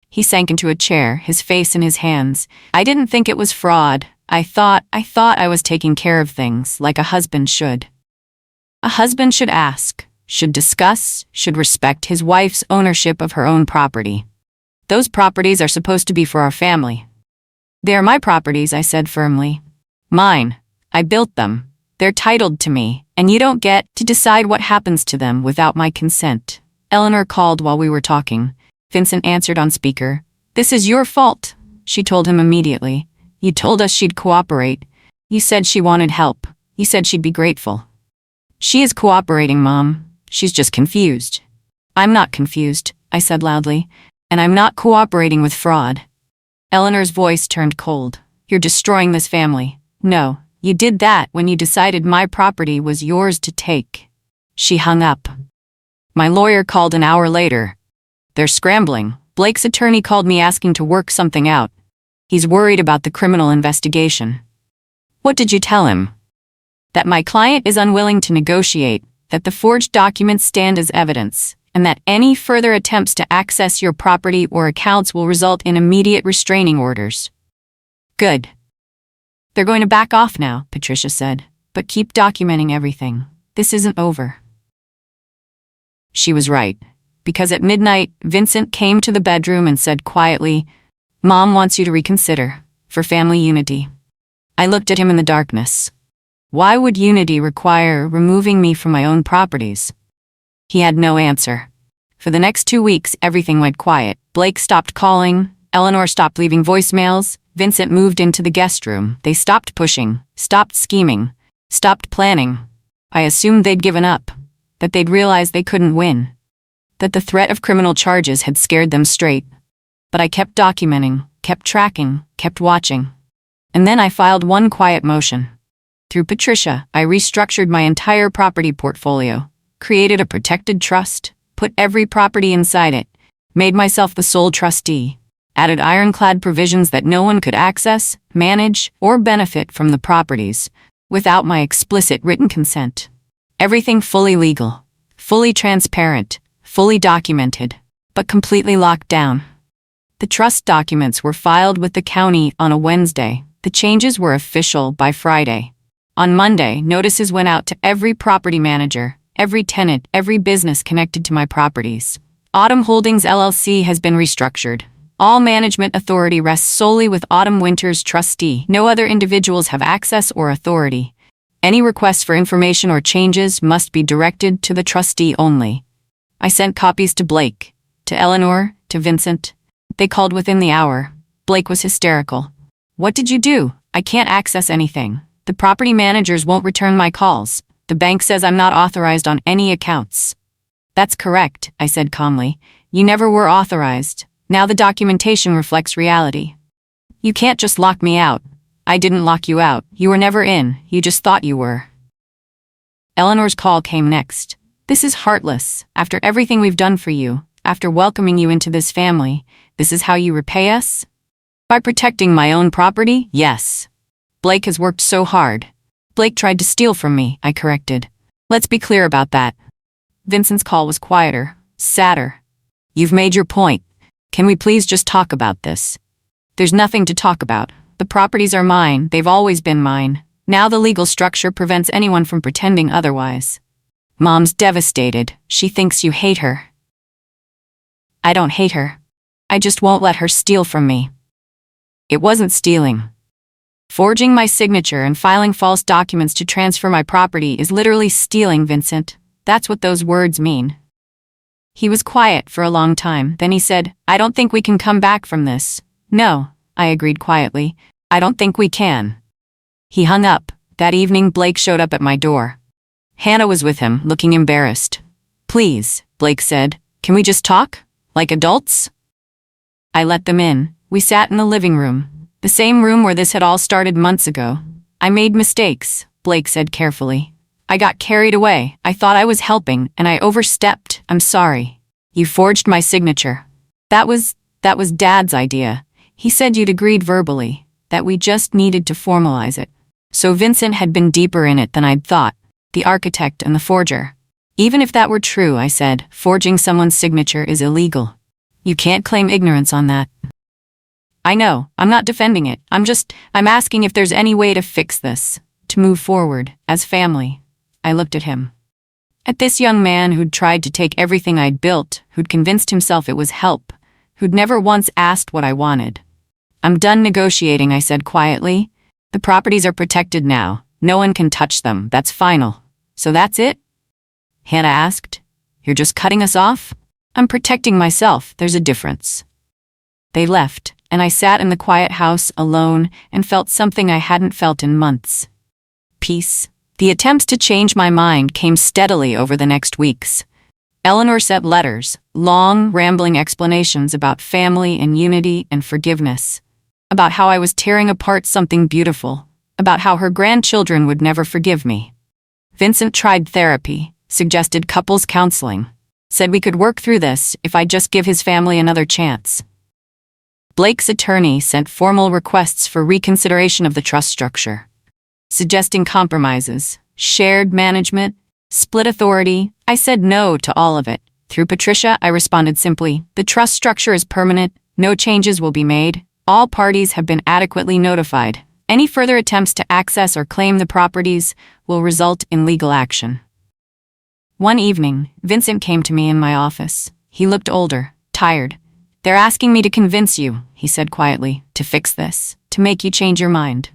He sank into a chair, his face in his hands. "I didn't think it was fraud. I thought I was taking care of things like a husband should. A husband should ask, should discuss, should respect his wife's ownership of her own property. Those properties are supposed to be for our family." "They're my properties," I said firmly. "Mine. I built them. They're titled to me, and you don't get to decide what happens to them without my consent." Eleanor called while we were talking. Vincent answered on speaker. "This is your fault," she told him immediately. "You told us she'd cooperate. You said she wanted help. You said she'd be grateful." "She is cooperating, Mom. She's just confused." "I'm not confused," I said loudly. "And I'm not cooperating with fraud." Eleanor's voice turned cold. "You're destroying this family. No, you did that when you decided my property was yours to take." She hung up. My lawyer called an hour later. "They're scrambling. Blake's attorney called me asking to work something out. He's worried about the criminal investigation." "What did you tell him?" "That my client is unwilling to negotiate, that the forged documents stand as evidence, and that any further attempts to access your property or accounts will result in immediate restraining orders." "Good. They're going to back off now," Patricia said, "but keep documenting everything. This isn't over." She was right, because at midnight, Vincent came to the bedroom and said quietly, "Mom wants you to reconsider, for family unity." I looked at him in the darkness. Why would unity require removing me from my own properties? He had no answer. For the next 2 weeks, everything went quiet. Blake stopped calling, Eleanor stopped leaving voicemails, Vincent moved into the guest room. They stopped pushing, stopped scheming, stopped planning. I assumed they'd given up, that they'd realized they couldn't win, that the threat of criminal charges had scared them straight. But I kept documenting, kept tracking, kept watching. And then I filed one quiet motion. Through Patricia, I restructured my entire property portfolio, created a protected trust, put every property inside it, made myself the sole trustee, added ironclad provisions that no one could access, manage, or benefit from the properties without my explicit written consent. Everything fully legal, fully transparent, fully documented. but completely locked down. The trust documents were filed with the county on a Wednesday. The changes were official by Friday. On Monday, notices went out to every property manager, every tenant, every business connected to my properties. Autumn Holdings LLC has been restructured. All management authority rests solely with Autumn Winter's trustee. No other individuals have access or authority. Any requests for information or changes must be directed to the trustee only. I sent copies to Blake, to Eleanor, to Vincent. They called within the hour. Blake was hysterical. "What did you do? I can't access anything. The property managers won't return my calls. The bank says I'm not authorized on any accounts." "That's correct," I said calmly. "You never were authorized. Now the documentation reflects reality. You can't just lock me out. I didn't lock you out. You were never in. You just thought you were." Eleanor's call came next. "This is heartless. After everything we've done for you, after welcoming you into this family, this is how you repay us?" "By protecting my own property, yes. Blake has worked so hard." "Blake tried to steal from me," I corrected. "Let's be clear about that." Vincent's call was quieter, sadder. "You've made your point. Can we please just talk about this?" "There's nothing to talk about. The properties are mine. They've always been mine. Now the legal structure prevents anyone from pretending otherwise." "Mom's devastated. She thinks you hate her." "I don't hate her. I just won't let her steal from me." "It wasn't stealing. Forging my signature and filing false documents to transfer my property is literally stealing, Vincent. That's what those words mean." He was quiet for a long time. Then he said, "I don't think we can come back from this." "No," I agreed quietly. "I don't think we can." He hung up. That evening, Blake showed up at my door. Hannah was with him, looking embarrassed. "Please," Blake said, "can we just talk? Like adults?" I let them in. We sat in the living room, the same room where this had all started months ago. "I made mistakes," Blake said carefully. "I got carried away. I thought I was helping, and I overstepped. I'm sorry. You forged my signature." That was Dad's idea. He said you'd agreed verbally, that we just needed to formalize it." So Vincent had been deeper in it than I'd thought, the architect and the forger. "Even if that were true," I said, "forging someone's signature is illegal. You can't claim ignorance on that." "I know, I'm not defending it. I'm asking if there's any way to fix this, to move forward, as family." I looked at him. At this young man who'd tried to take everything I'd built, who'd convinced himself it was help, who'd never once asked what I wanted. "I'm done negotiating," I said quietly. "The properties are protected now. No one can touch them. That's final." "So that's it?" Hannah asked. "You're just cutting us off?" "I'm protecting myself. There's a difference." They left, and I sat in the quiet house alone and felt something I hadn't felt in months. Peace. The attempts to change my mind came steadily over the next weeks. Eleanor sent letters, long, rambling explanations about family and unity and forgiveness, about how I was tearing apart something beautiful, about how her grandchildren would never forgive me. Vincent tried therapy, suggested couples counseling, said we could work through this if I'd just give his family another chance. Blake's attorney sent formal requests for reconsideration of the trust structure, suggesting compromises, shared management, split authority. I said no to all of it. Through Patricia, I responded simply, "The trust structure is permanent. No changes will be made. All parties have been adequately notified. Any further attempts to access or claim the properties will result in legal action." One evening, Vincent came to me in my office. He looked older, tired. "They're asking me to convince you," he said quietly, "to fix this, to make you change your mind."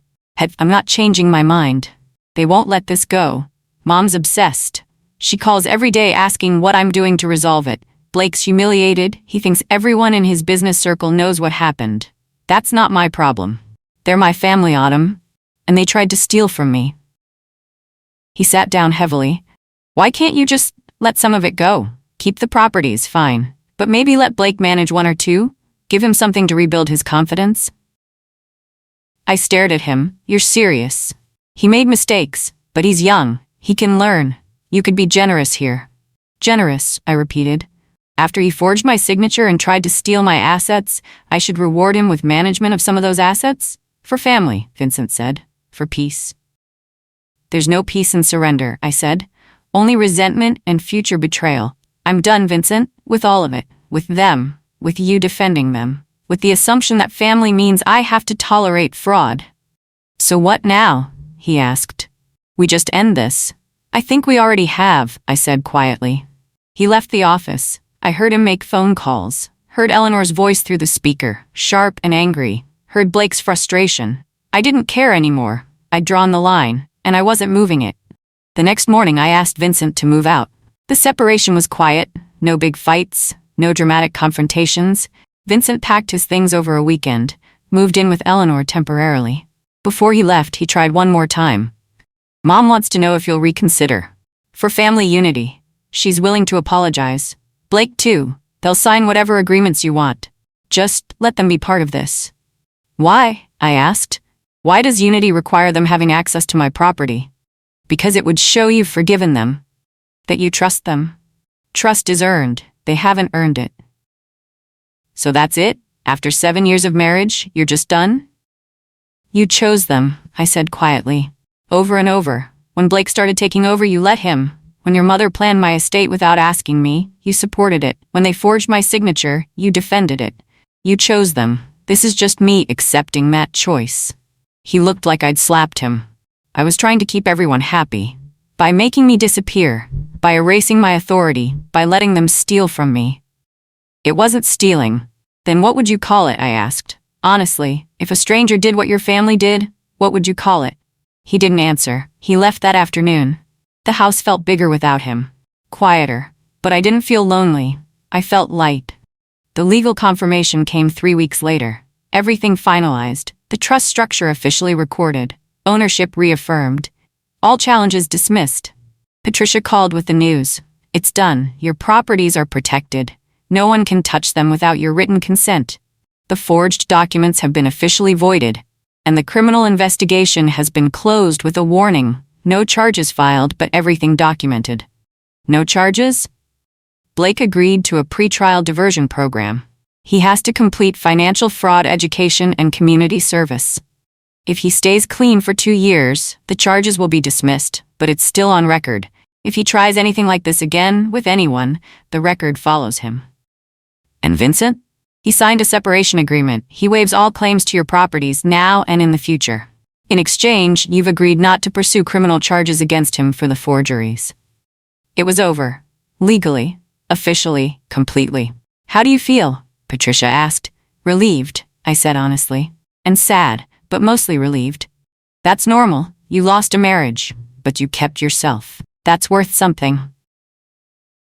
"I'm not changing my mind. They won't let this go. Mom's obsessed. She calls every day asking what I'm doing to resolve it. Blake's humiliated. He thinks everyone in his business circle knows what happened. That's not my problem. They're my family, Autumn, and they tried to steal from me." He sat down heavily. "Why can't you just let some of it go? Keep the properties, fine. But maybe let Blake manage one or two? Give him something to rebuild his confidence?" I stared at him. "You're serious? He made mistakes, but he's young. He can learn. You could be generous here." "Generous," I repeated. "After he forged my signature and tried to steal my assets, I should reward him with management of some of those assets?" "For family," Vincent said. "For peace." "There's no peace in surrender," I said. "Only resentment and future betrayal. I'm done, Vincent, with all of it." with them, with you defending them, with the assumption that family means I have to tolerate fraud. So what now? He asked. We just end this. I think we already have, I said quietly. He left the office. I heard him make phone calls, heard Eleanor's voice through the speaker, sharp and angry, heard Blake's frustration. I didn't care anymore. I'd drawn the line, and I wasn't moving it. The next morning I asked Vincent to move out. The separation was quiet, no big fights, no dramatic confrontations. Vincent packed his things over a weekend, moved in with Eleanor temporarily. Before he left, he tried one more time. Mom wants to know if you'll reconsider. For family unity. She's willing to apologize. Blake too. They'll sign whatever agreements you want. Just let them be part of this. Why? I asked. Why does unity require them having access to my property? Because it would show you've forgiven them. That you trust them. Trust is earned. They haven't earned it. So that's it? After 7 years of marriage, you're just done? You chose them, I said quietly. Over and over. When Blake started taking over, you let him. When your mother planned my estate without asking me, you supported it. When they forged my signature, you defended it. You chose them. This is just me accepting that choice. He looked like I'd slapped him. I was trying to keep everyone happy. By making me disappear. By erasing my authority. By letting them steal from me. It wasn't stealing. Then what would you call it? I asked. Honestly, if a stranger did what your family did, what would you call it? He didn't answer. He left that afternoon. The house felt bigger without him. Quieter. But I didn't feel lonely. I felt light. The legal confirmation came 3 weeks later. Everything finalized. The trust structure officially recorded. Ownership reaffirmed. All challenges dismissed. Patricia called with the news. It's done. Your properties are protected. No one can touch them without your written consent. The forged documents have been officially voided, and the criminal investigation has been closed with a warning. No charges filed, but everything documented. No charges? Blake agreed to a pretrial diversion program. He has to complete financial fraud education and community service. If he stays clean for 2 years, the charges will be dismissed, but it's still on record. If he tries anything like this again with anyone, the record follows him. And Vincent? He signed a separation agreement. He waives all claims to your properties now and in the future. In exchange, you've agreed not to pursue criminal charges against him for the forgeries. It was over. Legally. Officially. Completely. How do you feel? Patricia asked. Relieved, I said honestly. And sad, but mostly relieved. That's normal. You lost a marriage, but you kept yourself. That's worth something.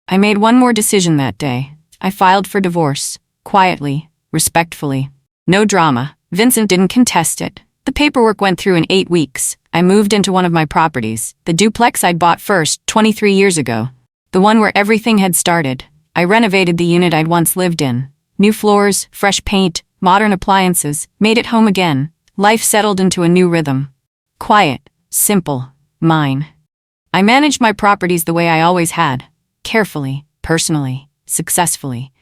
I made one more decision that day. I filed for divorce. Quietly, respectfully. No drama. Vincent didn't contest it. The paperwork went through in 8 weeks. I moved into one of my properties, the duplex I'd bought first 23 years ago. The one where everything had started. I renovated the unit I'd once lived in. New floors, fresh paint, modern appliances, made it home again. Life settled into a new rhythm. Quiet, simple, mine. I managed my properties the way I always had. Carefully, personally, successfully.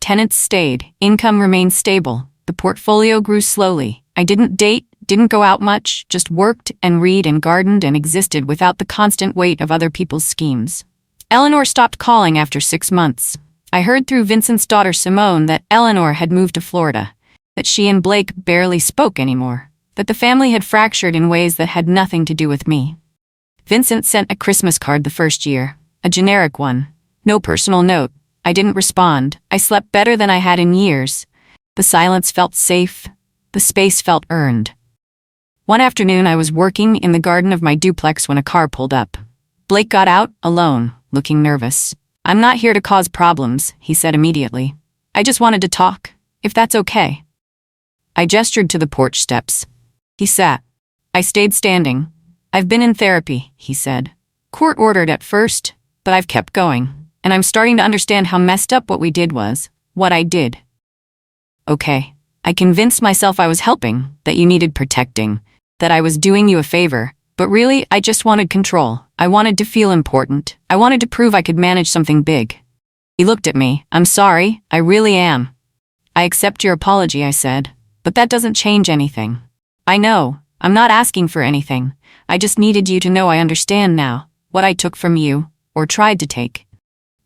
Tenants stayed, income remained stable, the portfolio grew slowly. I didn't date, didn't go out much, just worked and read and gardened and existed without the constant weight of other people's schemes. Eleanor stopped calling after 6 months. I heard through Vincent's daughter Simone that Eleanor had moved to Florida, that she and Blake barely spoke anymore, that the family had fractured in ways that had nothing to do with me. Vincent sent a Christmas card the first year, a generic one, no personal note. I didn't respond. I slept better than I had in years. The silence felt safe. The space felt earned. One afternoon I was working in the garden of my duplex when a car pulled up. Blake got out, alone, looking nervous. I'm not here to cause problems, he said immediately. I just wanted to talk, if that's okay. I gestured to the porch steps. He sat. I stayed standing. I've been in therapy, he said. Court-ordered at first, but I've kept going. And I'm starting to understand how messed up what we did was, what I did. Okay. I convinced myself I was helping, that you needed protecting, that I was doing you a favor, but really, I just wanted control. I wanted to feel important. I wanted to prove I could manage something big. He looked at me. I'm sorry, I really am. I accept your apology, I said, but that doesn't change anything. I know, I'm not asking for anything. I just needed you to know I understand now, what I took from you, or tried to take.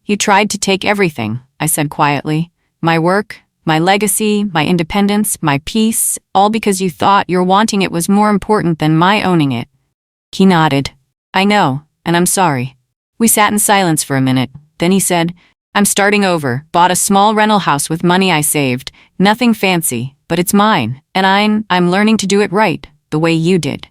You tried to take everything, I said quietly. My work, my legacy, my independence, my peace, all because you thought your wanting it was more important than my owning it. He nodded. I know, and I'm sorry. We sat in silence for a minute. Then he said, I'm starting over, bought a small rental house with money I saved. Nothing fancy, but it's mine, and I'm learning to do it right, the way you did.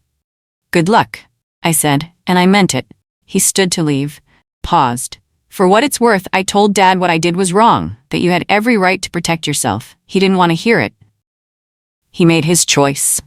Good luck, I said, and I meant it. He stood to leave, paused. For what it's worth, I told Dad what I did was wrong, that you had every right to protect yourself. He didn't want to hear it. He made his choice.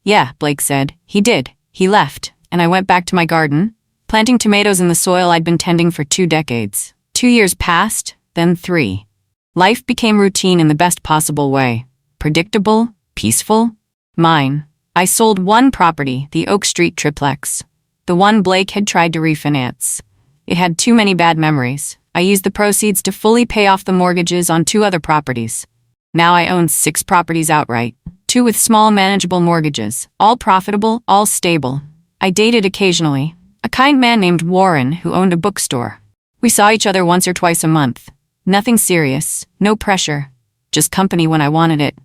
Yeah, Blake said. He did. He left, and I went back to my garden, planting tomatoes in the soil I'd been tending for 2 decades. 2 years passed, then 3. Life became routine in the best possible way. Predictable, peaceful. Mine. I sold one property, the Oak Street triplex. The one Blake had tried to refinance. It had too many bad memories. I used the proceeds to fully pay off the mortgages on 2 other properties. Now I own 6 properties outright, 2 with small manageable mortgages, all profitable, all stable. I dated occasionally. A kind man named Warren who owned a bookstore. We saw each other once or twice a month. Nothing serious, no pressure, just company when I wanted it.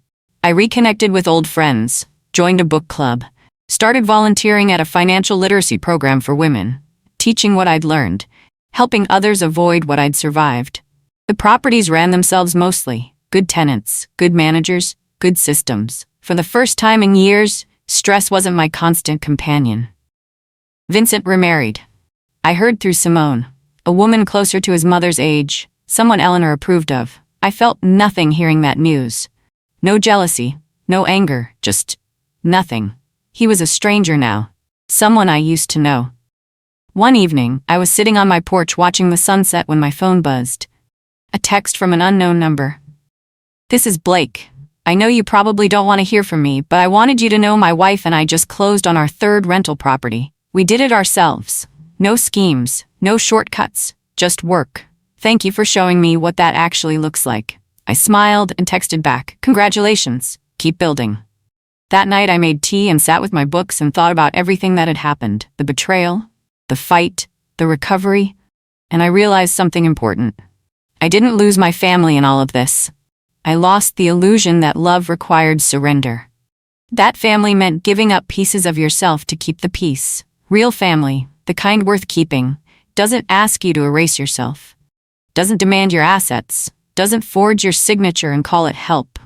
I reconnected with old friends, joined a book club, started volunteering at a financial literacy program for women, teaching what I'd learned, helping others avoid what I'd survived. The properties ran themselves mostly. Good tenants, good managers, good systems. For the first time in years, stress wasn't my constant companion. Vincent remarried. I heard through Simone, a woman closer to his mother's age, someone Eleanor approved of. I felt nothing hearing that news. No jealousy, no anger, just nothing. He was a stranger now, someone I used to know. One evening, I was sitting on my porch watching the sunset when my phone buzzed. A text from an unknown number. This is Blake. I know you probably don't want to hear from me, but I wanted you to know my wife and I just closed on our 3rd rental property. We did it ourselves. No schemes, no shortcuts, just work. Thank you for showing me what that actually looks like. I smiled and texted back, congratulations, keep building. That night I made tea and sat with my books and thought about everything that had happened, the betrayal, the fight, the recovery, and I realized something important. I didn't lose my family in all of this. I lost the illusion that love required surrender. That family meant giving up pieces of yourself to keep the peace. Real family, the kind worth keeping, doesn't ask you to erase yourself, doesn't demand your assets, doesn't forge your signature and call it help.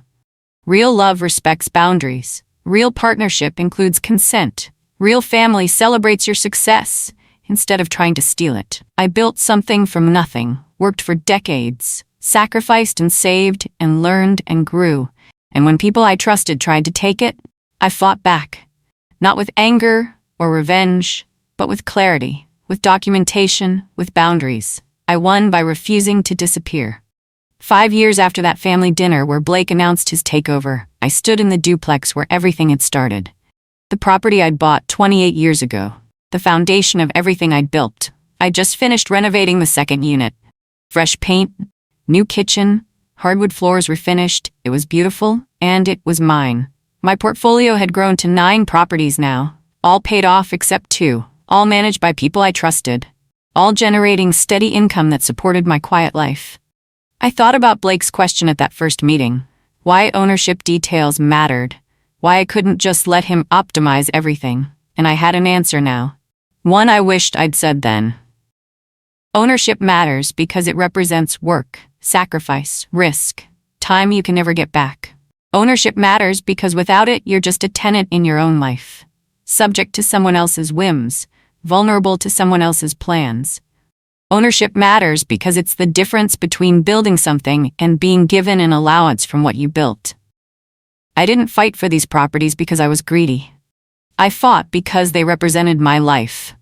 Real love respects boundaries. Real partnership includes consent. Real family celebrates your success instead of trying to steal it. I built something from nothing, worked for decades, sacrificed and saved and learned and grew. And when people I trusted tried to take it, I fought back. Not with anger or revenge, but with clarity, with documentation, with boundaries. I won by refusing to disappear. 5 years after that family dinner where Blake announced his takeover, I stood in the duplex where everything had started. The property I'd bought 28 years ago. The foundation of everything I'd built. I'd just finished renovating the 2nd unit. Fresh paint, new kitchen, hardwood floors were finished. It was beautiful, and it was mine. My portfolio had grown to 9 properties now, all paid off except 2, all managed by people I trusted, all generating steady income that supported my quiet life. I thought about Blake's question at that first meeting, why ownership details mattered, why I couldn't just let him optimize everything, and I had an answer now. One I wished I'd said then. Ownership matters because it represents work, sacrifice, risk, time you can never get back. Ownership matters because without it, you're just a tenant in your own life, subject to someone else's whims, vulnerable to someone else's plans. Ownership matters because it's the difference between building something and being given an allowance from what you built. I didn't fight for these properties because I was greedy. I fought because they represented my life,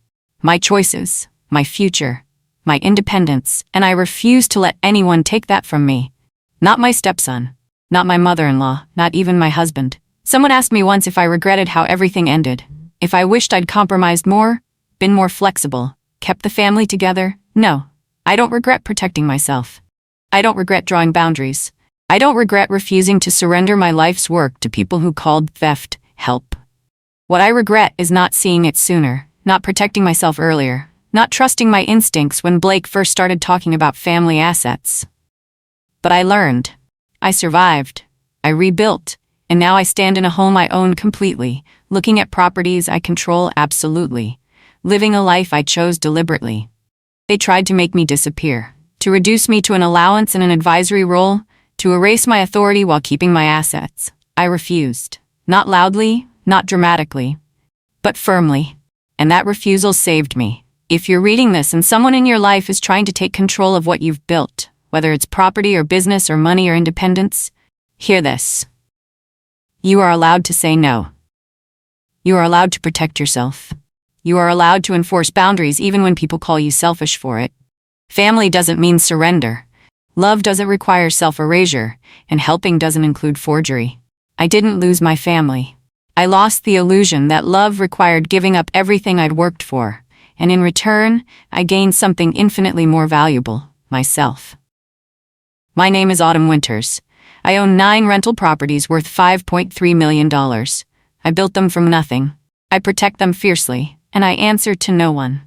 my choices, my future, my independence, and I refused to let anyone take that from me. Not my stepson, not my mother-in-law, not even my husband. Someone asked me once if I regretted how everything ended, if I wished I'd compromised more, been more flexible, kept the family together. No, I don't regret protecting myself. I don't regret drawing boundaries. I don't regret refusing to surrender my life's work to people who called theft help. What I regret is not seeing it sooner, not protecting myself earlier, not trusting my instincts when Blake first started talking about family assets. But I learned. I survived. I rebuilt. And now I stand in a home I own completely, looking at properties I control absolutely, living a life I chose deliberately. They tried to make me disappear, to reduce me to an allowance and an advisory role, to erase my authority while keeping my assets. I refused. Not loudly, not dramatically, but firmly. And that refusal saved me. If you're reading this and someone in your life is trying to take control of what you've built, whether it's property or business or money or independence, hear this. You are allowed to say no. You are allowed to protect yourself. You are allowed to enforce boundaries even when people call you selfish for it. Family doesn't mean surrender. Love doesn't require self-erasure, and helping doesn't include forgery. I didn't lose my family. I lost the illusion that love required giving up everything I'd worked for, and in return, I gained something infinitely more valuable, myself. My name is Autumn Winters. I own 9 rental properties worth $5.3 million. I built them from nothing. I protect them fiercely, and I answer to no one.